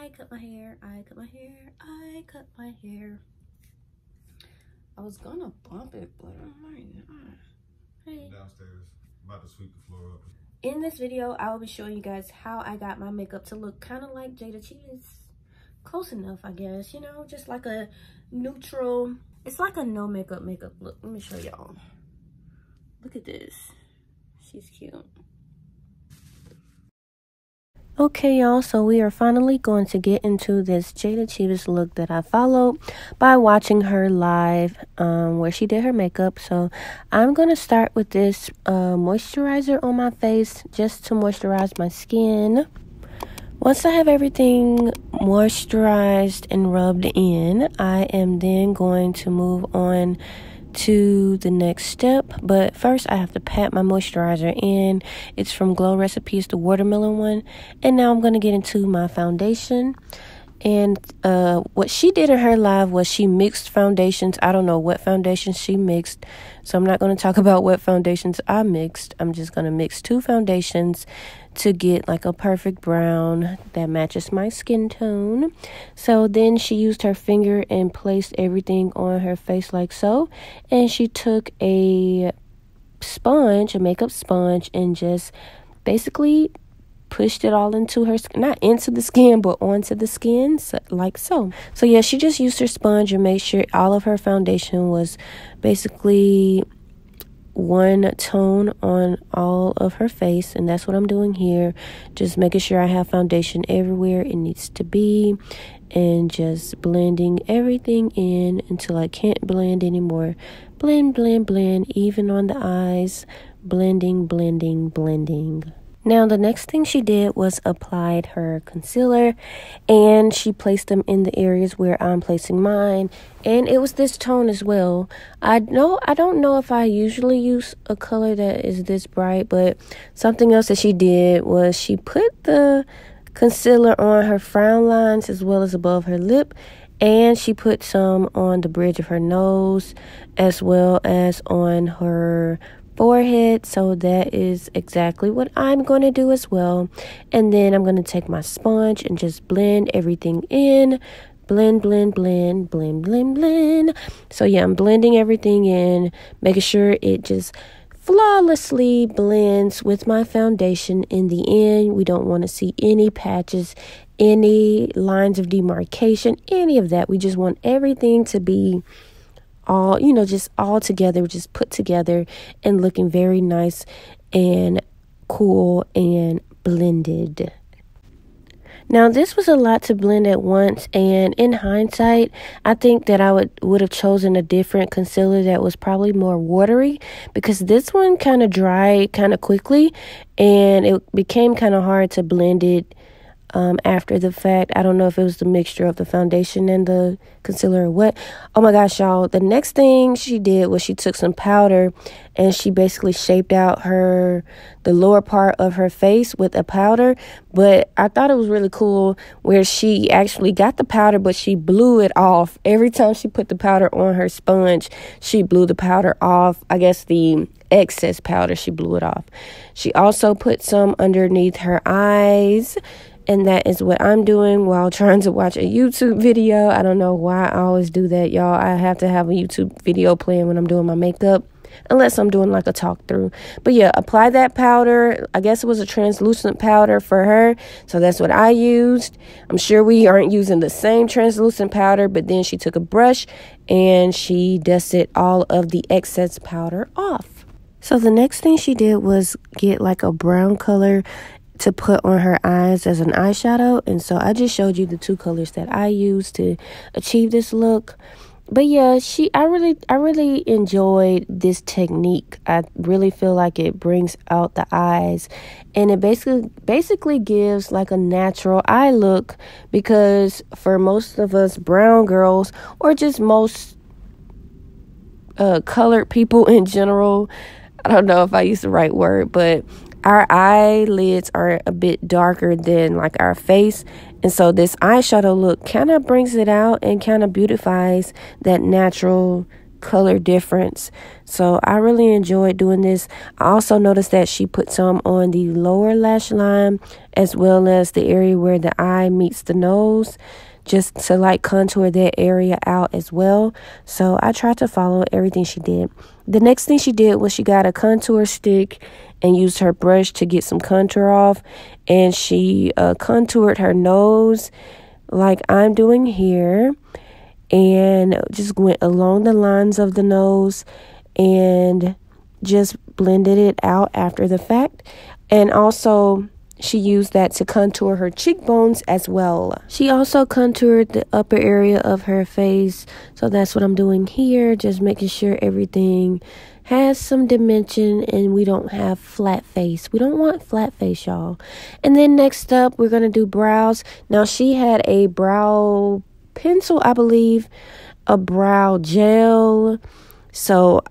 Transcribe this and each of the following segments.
I cut my hair. I was gonna bump it, but I might not. Hey. Downstairs, about to sweep the floor up. In this video, I will be showing you guys how I got my makeup to look kind of like Jayda Cheaves. Close enough, I guess. You know, just like a neutral. It's like a no makeup look. Let me show y'all. Look at this. She's cute. Okay, y'all, so we are finally going to get into this Jayda Cheaves look that I followed by watching her live where she did her makeup. So I'm going to start with this moisturizer on my face just to moisturize my skin. Once I have everything moisturized and rubbed in, I am then going to move on to the next step, but first I have to pat my moisturizer in. It's from Glow Recipes, the watermelon one. And now I'm going to get into my foundation. And what she did in her live was she mixed foundations. I don't know what foundations she mixed, so I'm not going to talk about what foundations I mixed. I'm just going to mix two foundations to get like a perfect brown that matches my skin tone. So then she used her finger and placed everything on her face like so. And she took a sponge, a makeup sponge, and just basically pushed it all into her skin, not into the skin, but onto the skin, so, like so. So yeah, she just used her sponge and made sure all of her foundation was basically one tone on all of her face, and that's what I'm doing here. Just making sure I have foundation everywhere it needs to be, and just blending everything in until I can't blend anymore. Blend, blend, blend, even on the eyes. Blending, blending, blending. Now, the next thing she did was applied her concealer, and she placed them in the areas where I'm placing mine, and it was this tone as well. I don't know if I usually use a color that is this bright, but something else that she did was she put the concealer on her frown lines as well as above her lip, and she put some on the bridge of her nose as well as on her forehead. So that is exactly what I'm going to do as well. And then I'm going to take my sponge and just blend everything in. Blend, blend, blend, blend, blend, blend. So yeah, I'm blending everything in, making sure it just flawlessly blends with my foundation. In the end, we don't want to see any patches, any lines of demarcation, any of that. We just want everything to be all, you know, just all together, just put together and looking very nice and cool and blended. Now, this was a lot to blend at once, and in hindsight, I think that I would have chosen a different concealer that was probably more watery, because this one kind of dried kind of quickly, and it became kind of hard to blend it after the fact. I don't know if it was the mixture of the foundation and the concealer or what. Oh my gosh, y'all. The next thing she did was she took some powder and she basically shaped out the lower part of her face with a powder. But I thought it was really cool where she actually got the powder, but she blew it off. Every time she put the powder on her sponge, she blew the powder off. I guess the excess powder, she blew it off. She also put some underneath her eyes. And that is what I'm doing while trying to watch a YouTube video. I don't know why I always do that, y'all. I have to have a YouTube video playing when I'm doing my makeup, unless I'm doing like a talk through. But yeah, apply that powder. I guess it was a translucent powder for her, so that's what I used. I'm sure we aren't using the same translucent powder, but then she took a brush and she dusted all of the excess powder off. So the next thing she did was get like a brown color to put on her eyes as an eyeshadow, and so I just showed you the two colors that I used to achieve this look. But yeah, I really enjoyed this technique. I really feel like it brings out the eyes, and it basically gives like a natural eye look, because for most of us brown girls, or just most colored people in general, I don't know if I used the right word, but our eyelids are a bit darker than like our face. And so this eyeshadow look kind of brings it out and kind of beautifies that natural color difference. So I really enjoyed doing this. I also noticed that she put some on the lower lash line as well as the area where the eye meets the nose, just to like contour that area out as well. So I tried to follow everything she did. The next thing she did was she got a contour stick and used her brush to get some contour off, and she contoured her nose like I'm doing here, and just went along the lines of the nose and just blended it out after the fact. And also she used that to contour her cheekbones as well. She also contoured the upper area of her face. So that's what I'm doing here, just making sure everything has some dimension and we don't have flat face. We don't want flat face, y'all. And then next up, we're going to do brows. Now, she had a brow pencil, I believe, a brow gel.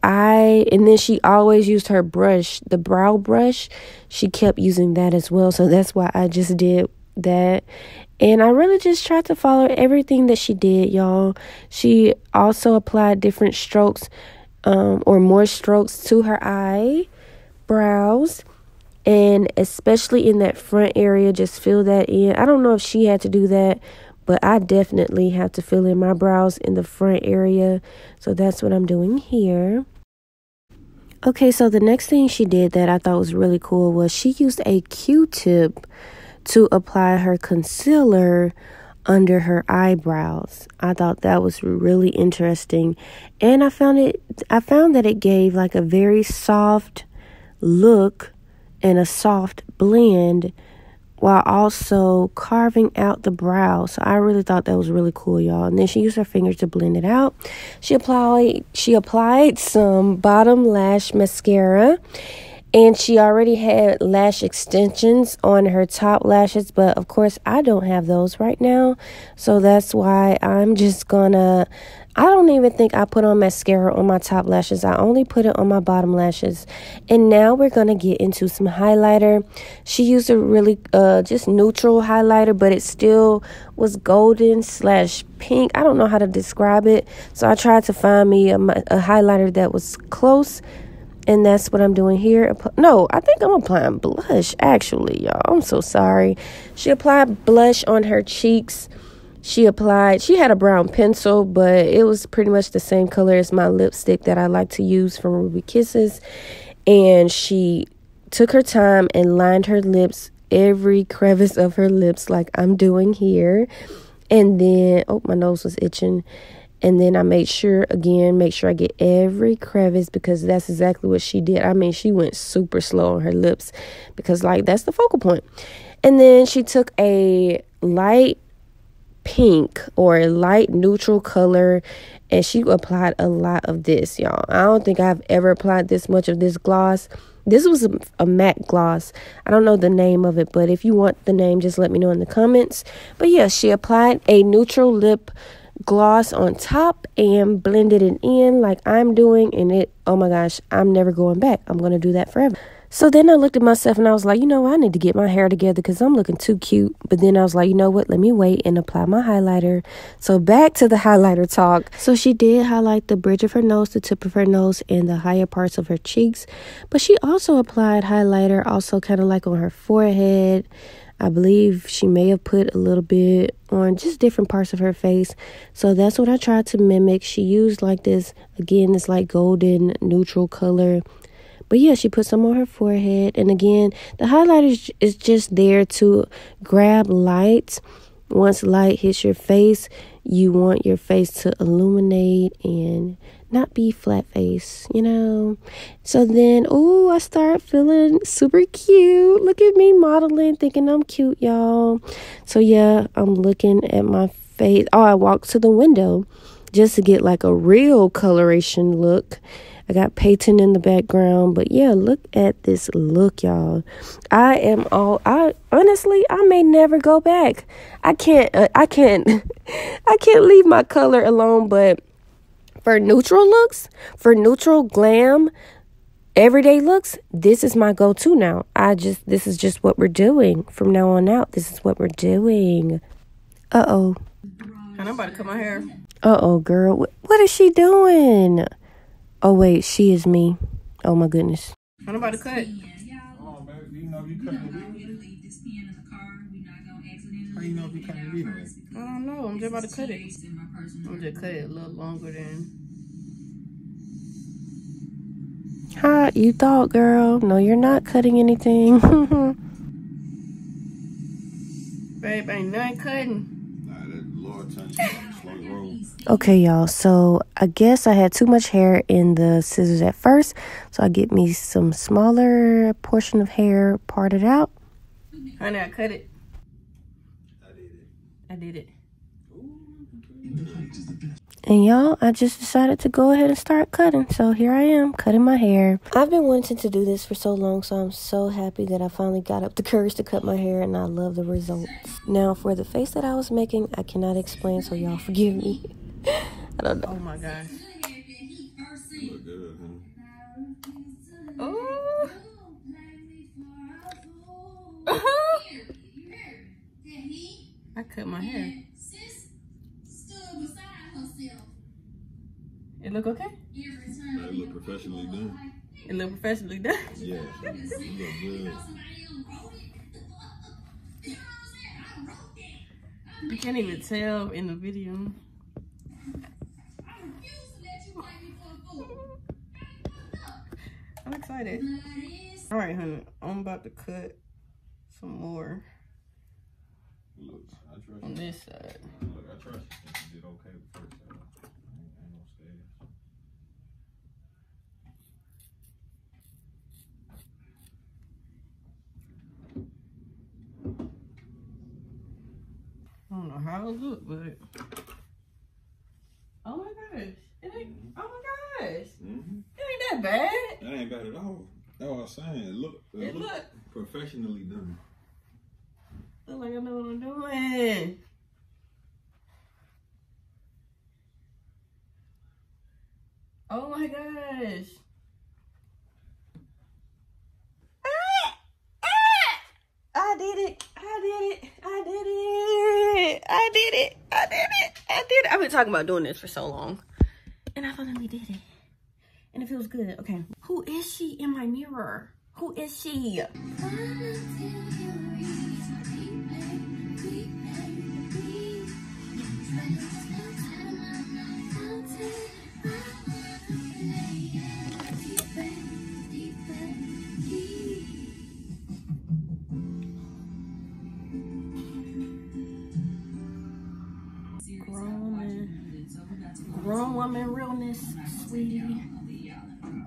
And then she always used her brush, the brow brush. She kept using that as well. So that's why I just did that. And I really just tried to follow everything that she did, y'all. She also applied different strokes, or more strokes to her eyebrows. And especially in that front area, just fill that in. I don't know if she had to do that, but I definitely have to fill in my brows in the front area. So that's what I'm doing here. Okay, so the next thing she did that I thought was really cool was she used a Q-tip to apply her concealer under her eyebrows. I thought that was really interesting. And I found that it gave like a very soft look and a soft blend while also carving out the brow. So I really thought that was really cool, y'all. And then she used her fingers to blend it out. She applied some bottom lash mascara, and she already had lash extensions on her top lashes, but of course I don't have those right now. So that's why I don't even think I put on mascara on my top lashes. I only put it on my bottom lashes. And now we're going to get into some highlighter. She used a really just neutral highlighter, but it still was golden / pink. I don't know how to describe it. So I tried to find me a highlighter that was close. And that's what I'm doing here. No, I think I'm applying blush, actually, y'all. I'm so sorry. She applied blush on her cheeks. She had a brown pencil, but it was pretty much the same color as my lipstick that I like to use from Ruby Kisses. And she took her time and lined her lips, every crevice of her lips, like I'm doing here. And then, my nose was itching. And then I made sure I get every crevice, because that's exactly what she did. I mean, she went super slow on her lips because, like, that's the focal point. And then she took a light pink or a light neutral color, and she applied a lot of this, y'all. I don't think I've ever applied this much of this gloss. This was a matte gloss. I don't know the name of it, but if you want the name, just let me know in the comments. But yeah, she applied a neutral lip gloss on top and blended it in like I'm doing, and oh my gosh, I'm never going back. I'm going to do that forever. So then I looked at myself and I was like, I need to get my hair together because I'm looking too cute. But then I was like, you know what? Let me wait and apply my highlighter. So back to the highlighter talk. So she did highlight the bridge of her nose, the tip of her nose, and the higher parts of her cheeks. But she also applied highlighter also kind of like on her forehead. I believe she may have put a little bit on just different parts of her face. So that's what I tried to mimic. She used like this, again, this like golden neutral color. But yeah, she put some on her forehead. And again, the highlighter is just there to grab light. Once light hits your face, you want your face to illuminate and not be flat face, So then, I start feeling super cute. Look at me modeling, thinking I'm cute, y'all. So yeah, I'm looking at my face. I walked to the window just to get like a real coloration look. I got Peyton in the background, but yeah, look at this look, y'all. Honestly, I may never go back. I can't leave my color alone, but for neutral looks, for neutral glam, everyday looks, this is my go-to now. This is just what we're doing from now on out. This is what we're doing. And I'm about to cut my hair. Girl. What is she doing? Oh, wait, she is me. Oh, my goodness. I'm about to cut. Oh, baby, do you know if you cutting it either? How you know if you cutting it either? I don't know. I'm just about to cut it. I'm just cut it a little longer than. Hi, you thought, girl. No, you're not cutting anything. Babe, ain't nothing cutting. Nah, that Lord touch slow roll. Okay, y'all. So I guess I had too much hair in the scissors at first. So I get me some smaller portion of hair parted out. Honey, I cut it. I did it. And y'all, I just decided to go ahead and start cutting. So here I am, cutting my hair. I've been wanting to do this for so long, so I'm so happy that I finally got up the courage to cut my hair, and I love the results. Now, for the face that I was making, I cannot explain, so y'all forgive me. I don't know. Oh my gosh. You look good, huh? Oh. I cut my hair. It look okay? It look professionally done. It look professionally done? Yeah, you look good. You can't even tell in the video. I'm excited. All right, honey. I'm about to cut some more Look, I trust on you. this side. Look, I trust you. You did okay the first time. Ain't no scared. I don't know how it look, but oh my gosh, it ain't. Oh my gosh, it ain't that bad. That ain't bad at all. That's what I'm saying. It look professionally done. Look like I know what I'm doing. Oh my gosh. I did it. I did it. I did it. I did it. I did it. I did it. I've been talking about doing this for so long. And I finally did it. And it feels good. Okay. Who is she in my mirror? Who is she? Grown woman realness, sweetie.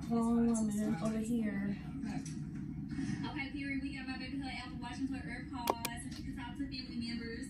Grown woman over here. Okay, period. We got my baby her Apple Watch into her AirPods, so she can talk to family members.